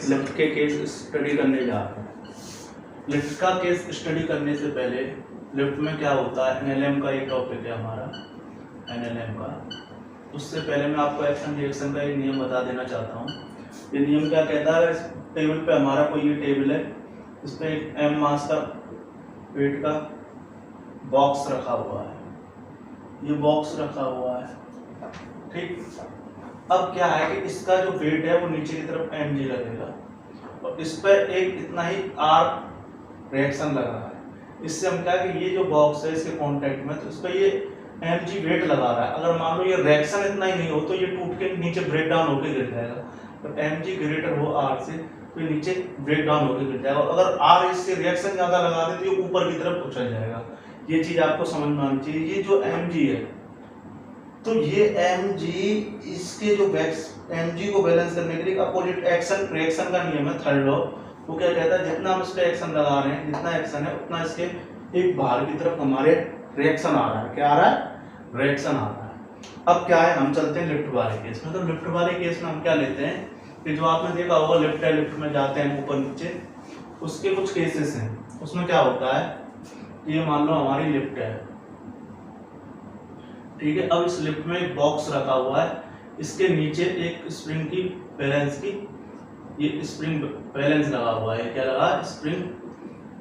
Lift के case study करने जा रहे हैं। लिफ्ट का केस स्टडी करने से पहले लिफ्ट में क्या होता है, एनएलएम का एक टॉपिक है हमारा, एनएलएम का। उससे पहले मैं आपको एक्शन रिएक्शन का एक नियम बता देना चाहता हूँ। ये नियम क्या कहता है, इस टेबल पे हमारा कोई ये टेबल है, इस पर एक एम मास का वेट का बॉक्स रखा हुआ है, ये बॉक्स रखा हुआ है, ठीक। अब क्या है कि इसका जो वेट है वो नीचे की तरफ mg लगेगा और इस पर एक इतना ही r रिएक्शन लग रहा है। इससे हम क्या कि ये जो बॉक्स है इसके कांटेक्ट में, तो इस पर ये mg वेट लगा रहा है। अगर मान लो ये रिएक्शन इतना ही नहीं हो तो ये टूट के नीचे ब्रेक डाउन होकर गिर जाएगा। तो mg ग्रेटर हो r से तो ये नीचे ब्रेक डाउन होकर गिर जाएगा। अगर r इससे रिएक्शन ज्यादा लगा दे तो ये ऊपर की तरफ उछल जाएगा। ये चीज आपको समझ में आनी चाहिए। ये जो mg है तो ये mg इसके जो mg को बैलेंस करने के लिए अपोजिट एक्शन रिएक्शन का नियम है, थर्ड लॉ। वो क्या कहता है, जितना हम इस पे एक्शन लगा रहे हैं, जितना एक्शन है उतना इसके एक बाहर की तरफ हमारे रिएक्शन आ रहा है। क्या आ रहा है? रिएक्शन आ रहा है। अब क्या है, हम चलते हैं लिफ्ट वाले केस में। तो लिफ्ट वाले केस में हम क्या लेते हैं कि जो आपने देखा होगा लिफ्ट है, लिफ्ट में जाते हैं ऊपर नीचे, उसके कुछ केसेस हैं। उसमें क्या होता है, ये मान लो हमारी लिफ्ट है, ठीक है। अब इस लिफ्ट में एक बॉक्स रखा हुआ है, इसके नीचे एक स्प्रिंग की बैलेंस की, ये स्प्रिंग बैलेंस लगा हुआ है। क्या लगा? स्प्रिंग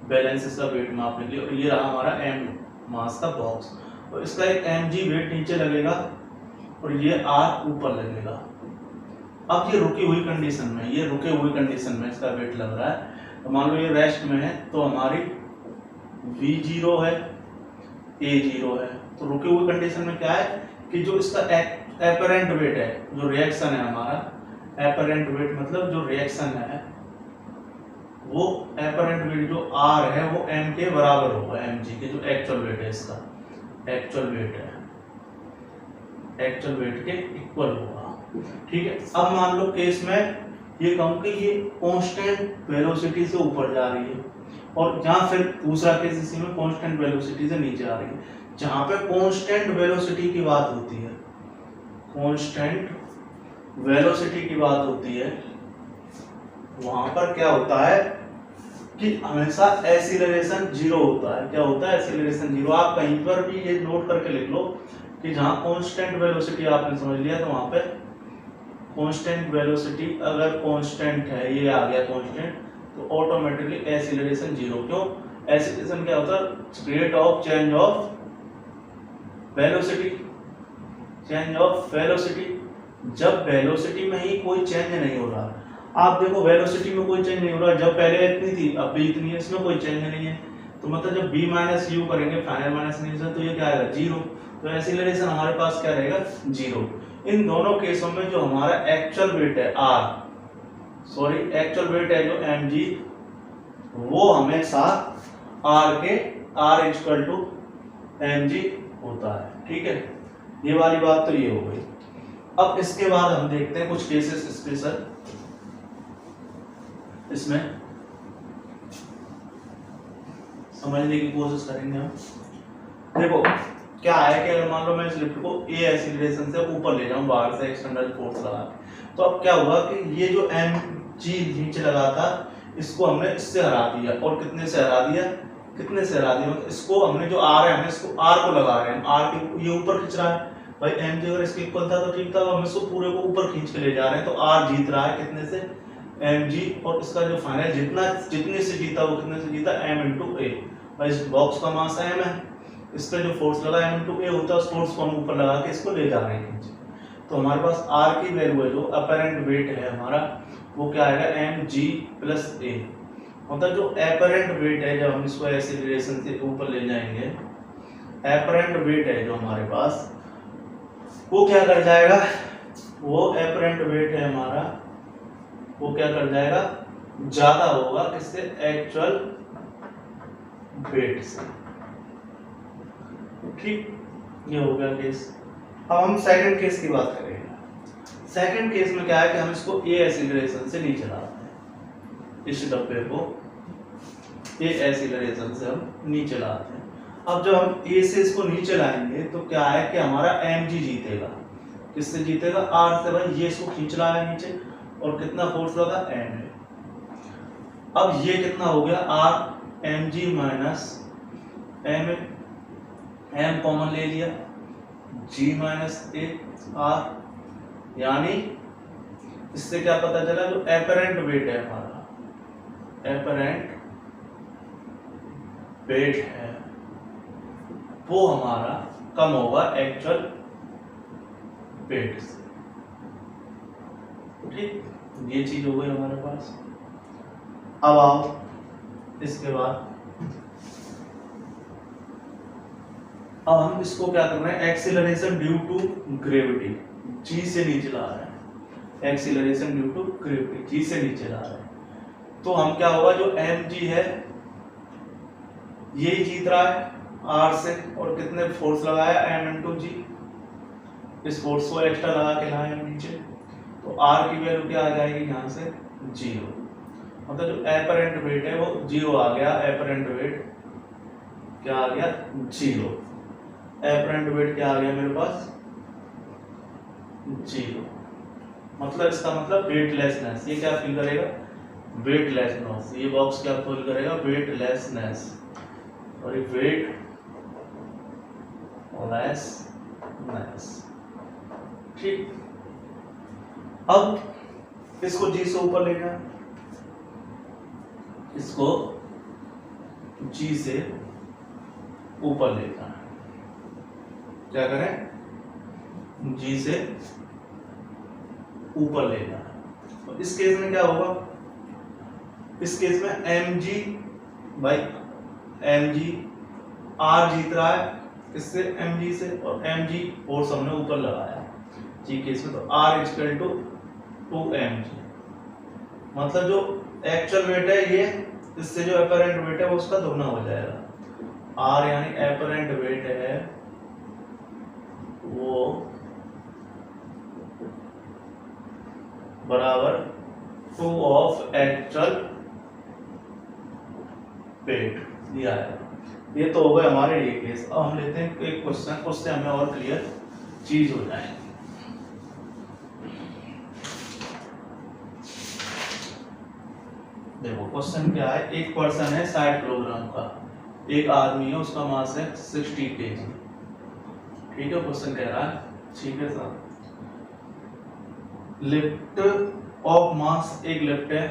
बैलेंस, इसका वेट मापने के लिए। और ये रहा हमारा एम मास का बॉक्स, और इसका एक mg वेट नीचे लगेगा और ये r ऊपर लगेगा। अब ये रुकी हुई कंडीशन में, ये रुके हुई कंडीशन में इसका वेट लग रहा है। तो मान लो ये रेस्ट में है तो हमारी v0 है, a0 है। तो रुके हुए कंडीशन में क्या है कि जो इसका एपरेंट वेट है, जो रिएक्शन है हमारा, एपरेंट वेट मतलब जो रिएक्शन है, वो एपरेंट वेट जो r है वो m के बराबर होगा, mg के जो एक्चुअल वेट है, इसका एक्चुअल वेट है, एक्चुअल वेट के इक्वल होगा, ठीक है। अब मान लो केस में ये कहूँ कि ये कांस्टेंट वेलोसिटी से ऊपर जा रही है, और जहाँ फिर दूसरा केस इसी में कांस्टेंट वेलोसिटी से नीचे आ रही है। जहाँ पे कांस्टेंट वेलोसिटी की बात होती है, कांस्टेंट वेलोसिटी की बात होती है, वहां पर क्या होता है कि हमेशा एक्सीलरेशन जीरो होता है। क्या होता है? Acceleration zero. आप कहीं पर भी ये नोट करके लिख लो कि जहाँ कांस्टेंट वेलोसिटी आपने समझ लिया, तो वहां पे कांस्टेंट वेलोसिटी अगर कांस्टेंट है, ये आ गया कांस्टेंट, तो ऑटोमेटिकली एक्सीलरेशन जीरो। क्यों? एक्सीलरेशन क्या होता है? Rate of change of velocity, change of velocity. जब वेलोसिटी में ही कोई चेंज नहीं हो रहा, आप देखो वेलोसिटी में कोई चेंज नहीं हो रहा, जब पहले इतनी थी अब भी इतनी है, इसमें कोई चेंज नहीं है, तो मतलब जब b माइनस यू करेंगे, फाइनल माइनस इनिशियल, तो ये क्या आएगा? जीरो। तो एक्सीलरेशन हमारे पास क्या रहेगा? जीरो। इन दोनों केसों में जो हमारा एक्चुअल वेट है एक्चुअल वेट है जो mg, वो हमेशा r इक्वल टू mg होता है, ठीक है। ये वाली बात तो ये हो गई। अब इसके बाद हम देखते हैं कुछ केसेस स्पेशल, इसमें समझने की कोशिश करेंगे हम। देखो क्या है कि अगर मान लो मैं इस लिफ्ट को a एक्सीलरेशन से ऊपर ले जाऊं, बाहर से एक्सटर्नल फोर्स लगा के, तो अब क्या हुआ कि ये जो mg नीचे लगा था, इसको हमने इससे हरा दिया। और कितने से हरा दिया? कितने से हरा दिया? मतलब इसको हमने जो r है, हमने इसको r को लगा रहे हैं, r के ये ऊपर खींच रहा है भाई। mg अगर इसके इक्वल था तो ठीक था, हम इसको पूरे को ऊपर खींच के ले जा रहे हैं, तो r जीत रहा है कितने से? mg। और इसका जो फाइनल जितने से जीता वो कितने से जीता? m इंटू ए। भाई इस बॉक्स का मास m है, इस पे जो फोर्स लगा m इंटू ए होता है, उस फोर्स को हम ऊपर लगा के इसको ले जा रहे हैं खींच। तो हमारे पास r की वैल्यू है, जो अपरेंट वेट है हमारा, वो क्या आएगा? mg plus a। मतलब जो अपरेंट वेट है, जब हम इसको एक्सीलरेशन से ऊपर ले जाएंगे, अपरेंट वेट है जो हमारे पास, वो क्या कर जाएगा? वो अपरेंट वेट है हमारा, वो क्या कर जाएगा? ज्यादा होगा किससे? एक्चुअल वेट से, ठीक। ये हो गया केस। अब हम सेकंड केस की बात करेंगे। सेकंड केस में क्या है कि हम इसको a एक्सीलरेशन से नीचे लाते हैं, इस डब्बे को a एक्सीलरेशन से हम नीचे लाते हैं। अब जब हम a से इसको नीचे लाएंगे तो क्या है कि हमारा mg जीतेगा। किससे जीतेगा? r से। भाई ये इसको खींच रहा है नीचे, और कितना फोर्स लगा? m है। अब ये कितना हो गया, R M G minus M, M common ले लिया, जी माइनस ए आर, यानी इससे क्या पता चला, जो एपरेंट वेट है हमारा, एपरेंट वेट है वो हमारा कम होगा एक्चुअल वेट से। ठीक, ये चीज हो गई हमारे पास। अब आओ इसके बाद अब हम इसको क्या कर रहे हैं, एक्सीलरेशन ड्यू टू ग्रेविटी, जी से नीचे ला रहे हैं, एक्सीलरेशन ड्यू टू ग्रेविटी, जी से नीचे ला रहे हैं। तो हम क्या होगा, जो एम जी है यही जीत रहा है आर से, और कितने फोर्स लगाया, एम इंटू जी, इस फोर्स को एक्स्ट्रा लगा के लाए नीचे, तो आर की वैल्यू क्या आ जाएगी यहाँ से, 0। मतलब जो एपरेंट वेट है वो 0 आ गया, एपरेंट वेट क्या आ गया, 0। एपरेंट वेट क्या आ गया मेरे पास, 0। मतलब इसका मतलब वेटलेसनेस, ये क्या फील करेगा, वेटलेसनेस, ये बॉक्स क्या फील करेगा, वेटलेसनेस, और ये वेट लेसनेस। ठीक, अब इसको जी से ऊपर ले जाए, इसको जी से ऊपर ले जाए, क्या करें, जी से ऊपर ले जाए। तो इस केस में क्या होगा, इस केस में M G by M G, R जीत रहा है इससे एम जी से, और एम जी फोर्स हमने ऊपर लगाया जी केस में, तो आर इक्वल टू 2mg। मतलब जो एक्चुअल वेट है ये, इससे जो एपरेंट वेट है वो उसका दोगुना हो जाएगा। आर यानी एपरेंट वेट है वो बराबर 2 ऑफ एक्चुअल वेट दिया है। ये तो हो गए हमारे ये केस। अब हम लेते हैं एक क्वेश्चन, उससे हमें और क्लियर चीज हो जाए। देखो क्वेश्चन क्या है, एक पर्सन है 60 किलोग्राम का, एक आदमी है उसका मास है 60 kg। ठीक है, क्वेश्चन कह रहा है, ठीक है सर, लिफ्ट ऑफ मास, एक लिफ्ट है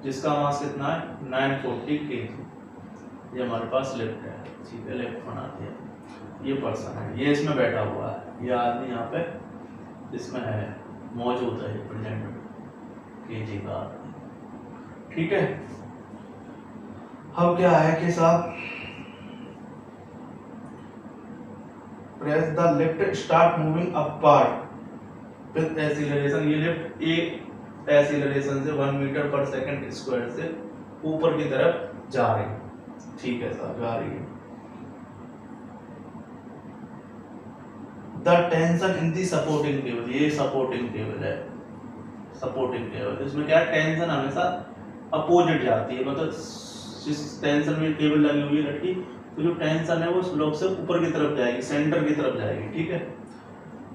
जिसका मास कितना है 940 kg, ये हमारे पास लिफ्ट है। ठीक है, लिफ्ट बनाते हैं, ये पर्सन है, ये इसमें बैठा हुआ है, ये आदमी यहाँ पे इसमें है, मौजूद है, प्रेजेंट केजी का आदमी। ठीक है, अब क्या है कि साहब, press the lift start moving upward with acceleration, ये लिफ्ट एक एक्सीलरेशन से 1 मीटर पर सेकंड स्क्वायर से ऊपर की तरफ जा रही है। ठीक है साहब, जा रही है। The tension in the supporting cable, ये सपोर्टिंग केबल है, सपोर्टिंग केबल, इसमें क्या है, टेंशन हमेशा अपोजिट जाती है, मतलब जिस टेंशन में केबल लगी हुई है लटकी, तो जो टेंशन है वो उस ब्लॉक से ऊपर की तरफ जाएगी, सेंटर की तरफ जाएगी। ठीक है,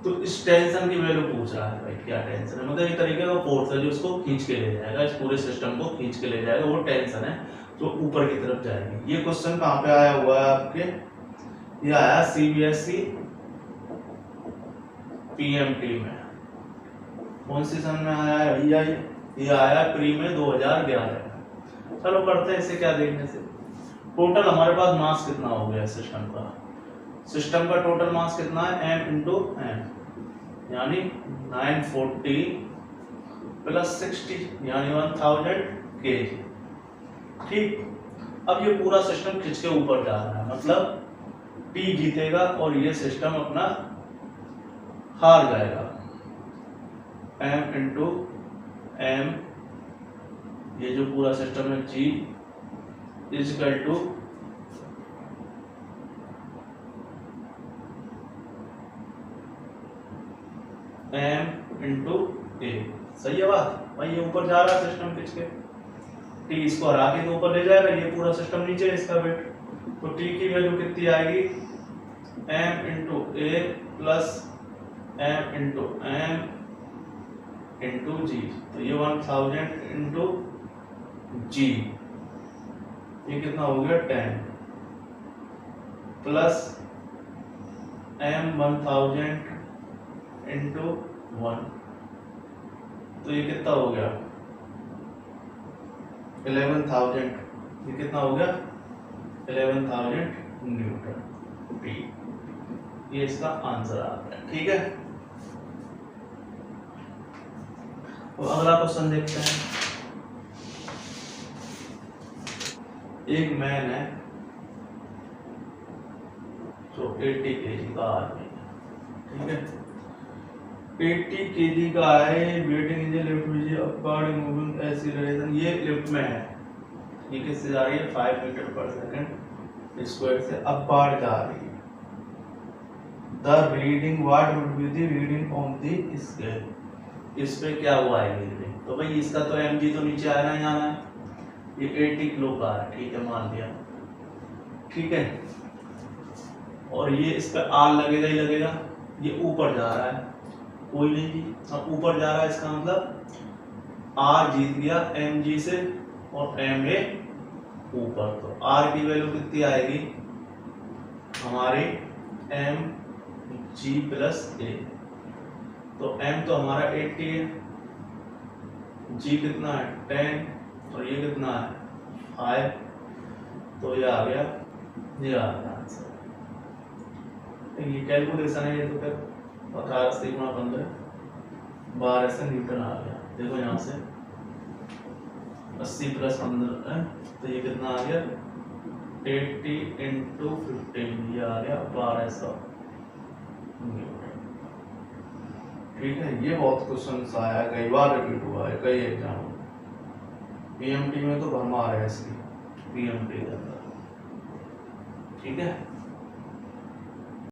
तो इस टेंशन की वैल्यू पूछ रहा है भाई, क्या टेंशन है, मतलब एक तरीके का फोर्स है जो उसको खींच के ले जाएगा, इस पूरे सिस्टम को खींच के ले जाएगा, वो टेंशन है जो ऊपर की तरफ जाएगी। ये क्वेश्चन कहाँ पे आया हुआ है आपके, ये आया CBSE PMT में। कौन सी सन में आया है भैया, ये आया प्री में 2011। चलो करते हैं इसे, क्या देखने से, टोटल हमारे पास मास कितना हो गया सिस्टम का, सिस्टम का टोटल मास कितना है, m इंटू एम, यानी 940 प्लस 60 यानी 1000 kg। ठीक, अब ये पूरा सिस्टम खिंच के ऊपर जा रहा है, मतलब T जीतेगा और ये सिस्टम अपना हार जाएगा। m इंटू एम, ये जो पूरा सिस्टम है G equal to m into A. सही है बात भाई, ये ऊपर जा रहा है सिस्टम खिंच के, T इसको हरा के तो ऊपर ले जाएगा, ये पूरा सिस्टम नीचे है इसका वेट, तो T की वैल्यू कितनी आएगी, m into A plus m into M into G, तो ये 1000 इंटू जी, ये कितना हो गया 10 प्लस m 1000 इंटू 1, तो ये कितना हो गया 11,000। ये कितना हो गया 11,000 न्यूटन पी। ये इसका आंसर आ गया। ठीक है, तो अगला क्वेश्चन देखते हैं। एक मैन है जो 80 kg का आदमी है, ठीक है, 80 kg का है, waiting in the lift which upward moving acceleration, ये लिफ्ट में है, ये किससे जा रही है 5 मीटर पर सेकंड स्क्वायर से अपवर्ड जा रही है। The reading what would be the reading on the scale, इस पे क्या हुआ है रीडिंग, तो भाई इसका तो mg तो नीचे आना ही आना है, ये 80 किलो का है, ठीक है, मान लिया, ठीक है, और ये इस पे r लगेगा ही लगेगा, ये ऊपर जा रहा है, कोई नहीं जी, अब ऊपर जा रहा है, इसका मतलब r जीत गया mg से और ma ऊपर, तो r की वैल्यू कितनी आएगी हमारी mg प्लस a, तो m तो हमारा 80 है, g कितना है 10 और ये कितना है 5, तो ये आ गया, ये आ गया आंसर। ये कैलकुलेशन है, ये तो फिर 18 से गुणा 15 12 से न्यूटन आ गया। देखो यहाँ से 80 प्लस 15 है, तो ये कितना आ गया 80 इंटू 15, ये आ गया 1200 न्यूटन। ठीक है, ये बहुत क्वेश्चन आया, कई बार रिपीट हुआ है कई एग्जाम, पीएमटी में तो भरमार है इसकी, पीएमटी के अंदर। ठीक है।